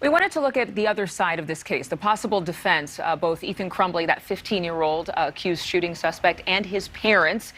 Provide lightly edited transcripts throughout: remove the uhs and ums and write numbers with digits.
We wanted to look at the other side of this case, the possible defense. Both Ethan Crumbley, that 15-year-old accused shooting suspect, and his parents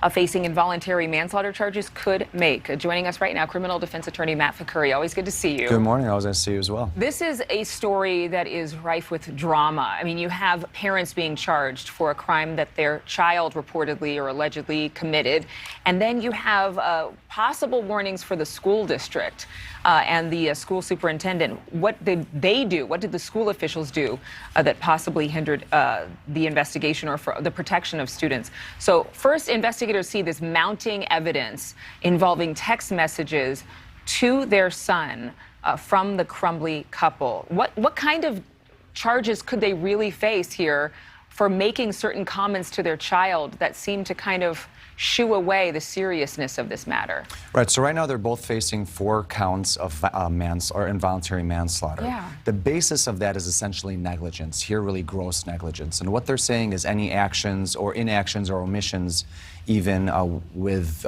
facing involuntary manslaughter charges could make. Joining us right now, criminal defense attorney Matt Ficuri. Always good to see you. Good morning. Always nice to see you as well. This is a story that is rife with drama. I mean, you have parents being charged for a crime that their child reportedly or allegedly committed, and then you have possible warnings for the school district and the school superintendent. What did they do? What did the school officials do that possibly hindered the investigation or for the protection of students? So first, investigators see this mounting evidence involving text messages to their son from the Crumbley couple. What kind of charges could they really face here for making certain comments to their child that seem to kind of shoo away the seriousness of this matter? Right, so right now they're both facing 4 counts of involuntary manslaughter. Yeah. The basis of that is essentially negligence, here really gross negligence. And what they're saying is any actions or inactions or omissions, even with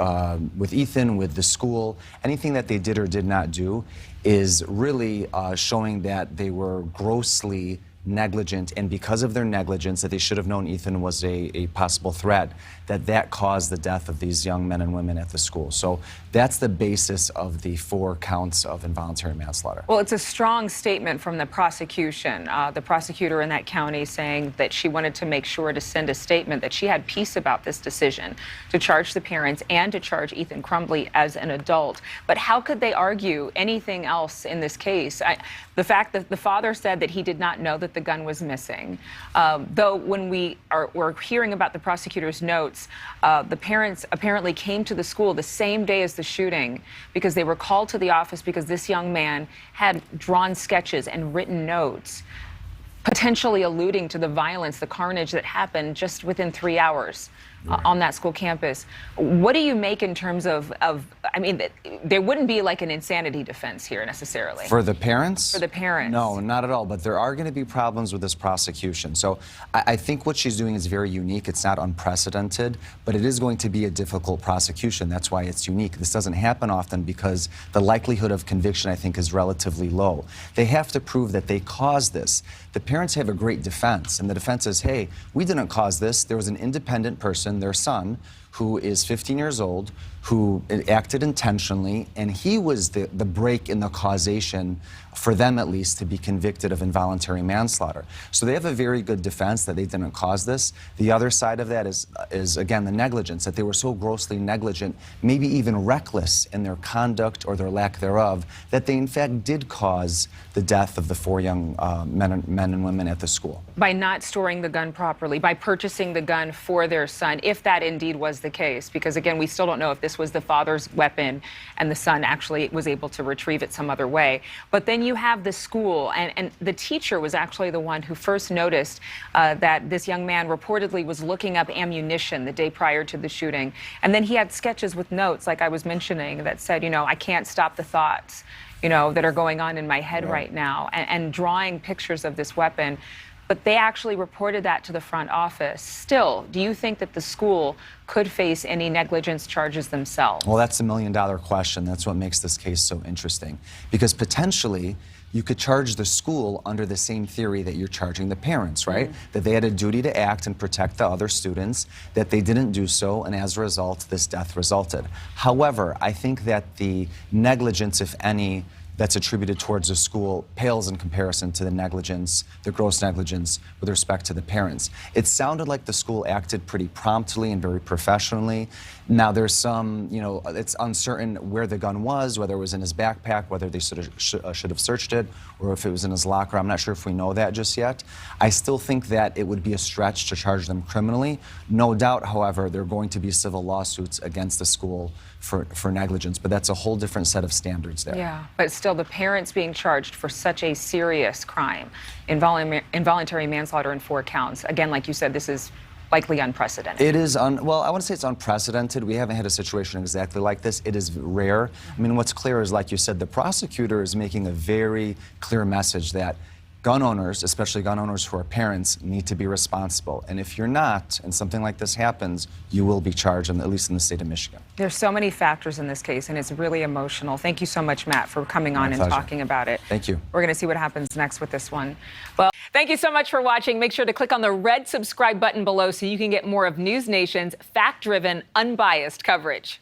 Ethan, with the school, anything that they did or did not do is really showing that they were grossly negligent, and because of their negligence, that they should have known Ethan was a possible threat, that caused the death of these young men and women at the school. So that's the basis of the 4 counts of involuntary manslaughter. Well, it's a strong statement from the prosecution. The prosecutor in that county saying that she wanted to make sure to send a statement that she had peace about this decision to charge the parents and to charge Ethan Crumbley as an adult. But how could they argue anything else in this case? The fact that the father said that he did not know that the gun was missing. Though when we're hearing about the prosecutor's notes, the parents apparently came to the school the same day as the shooting because they were called to the office because this young man had drawn sketches and written notes, potentially alluding to the violence, the carnage that happened just within 3 hours on that school campus. What do you make in terms of I mean, there wouldn't be like an insanity defense here necessarily. For the parents? For the parents. No, not at all. But there are going to be problems with this prosecution. So I think what she's doing is very unique. It's not unprecedented, but it is going to be a difficult prosecution. That's why it's unique. This doesn't happen often because the likelihood of conviction, I think, is relatively low. They have to prove that they caused this. The parents have a great defense, and the defense is, hey, we didn't cause this. There was an independent person, their son, who is 15 years old, who acted intentionally, and he was the break in the causation, for them at least, to be convicted of involuntary manslaughter. So they have a very good defense that they didn't cause this. The other side of that is again, the negligence, that they were so grossly negligent, maybe even reckless in their conduct or their lack thereof, that they in fact did cause the death of the 4 young men and women at the school. By not storing the gun properly, by purchasing the gun for their son, if that indeed was the case, because again, we still don't know if this was the father's weapon and the son actually was able to retrieve it some other way. But then you have the school, and the teacher was actually the one who first noticed that this young man reportedly was looking up ammunition the day prior to the shooting. And then he had sketches with notes, like I was mentioning, that said, you know, I can't stop the thoughts, you know, that are going on in my head right now, and drawing pictures of this weapon. But they actually reported that to the front office. Still, do you think that the school could face any negligence charges themselves? Well, that's the million-dollar question. That's what makes this case so interesting. Because potentially, you could charge the school under the same theory that you're charging the parents, right? That they had a duty to act and protect the other students, that they didn't do so, and as a result, this death resulted. However, I think that the negligence, if any, that's attributed towards the school pales in comparison to the negligence, the gross negligence with respect to the parents. It sounded like the school acted pretty promptly and very professionally. Now there's some, you know, it's uncertain where the gun was, whether it was in his backpack, whether they should have searched it, or if it was in his locker. I'm not sure if we know that just yet. I still think that it would be a stretch to charge them criminally. No doubt, however, there are going to be civil lawsuits against the school for negligence, but that's a whole different set of standards there. Yeah, but still the parents being charged for such a serious crime, involuntary manslaughter in 4 counts. Again, like you said, this is likely unprecedented. It is, well, I want to say it's unprecedented. We haven't had a situation exactly like this. It is rare. I mean, what's clear is, like you said, the prosecutor is making a very clear message that gun owners, especially gun owners who are parents, need to be responsible. And if you're not, and something like this happens, you will be charged, at least in the state of Michigan. There's so many factors in this case, and it's really emotional. Thank you so much, Matt, for coming on and talking about it. Thank you. We're going to see what happens next with this one. Well, thank you so much for watching. Make sure to click on the red subscribe button below so you can get more of NewsNation's fact-driven, unbiased coverage.